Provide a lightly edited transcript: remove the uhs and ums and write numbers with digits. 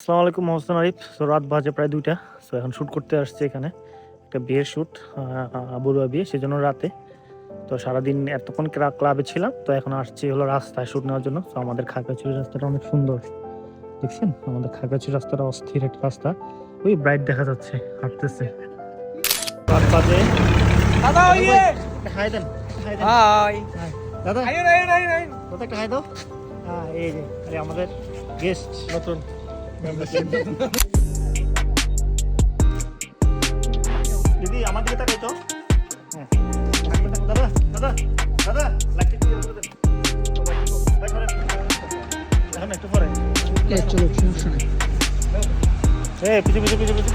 আসসালামু আলাইকুম মোহসেন আরিফ। সো রাত বাজে প্রায় 2টা। সো এখন শ্যুট করতে আসছে এখানে একটা বিয়ের শ্যুট, বড়ুয়া বিয়ে, সেজন্য রাতে। তো সারাদিন এতক্ষণ ক্লাবে ছিলাম, তো এখন আসছি হলো রাস্তায় শ্যুট নেওয়ার জন্য। তো আমাদের খাগড়াছড়ি রাস্তাটা অনেক সুন্দর, দেখছেন? আমাদের খাগড়াছড়ি রাস্তাটা অস্থির একটা রাস্তা, ওই ব্রাইট দেখা যাচ্ছে হাঁটতেছে। রাত বাজে। দাদা হাই দেন, হাই দাদা আইন দাদা একটা হাই দাও। এই যে আরে আমাদের গেস্ট নতুন দিদি আমার দিকে তাকাই তো। হ্যাঁ দাদা দাদা দাদা লাইটটা দিয়ে দেন। এখন একটু পরে চলো সমস্যা নেই। পিছু পিছু পিছু পিছু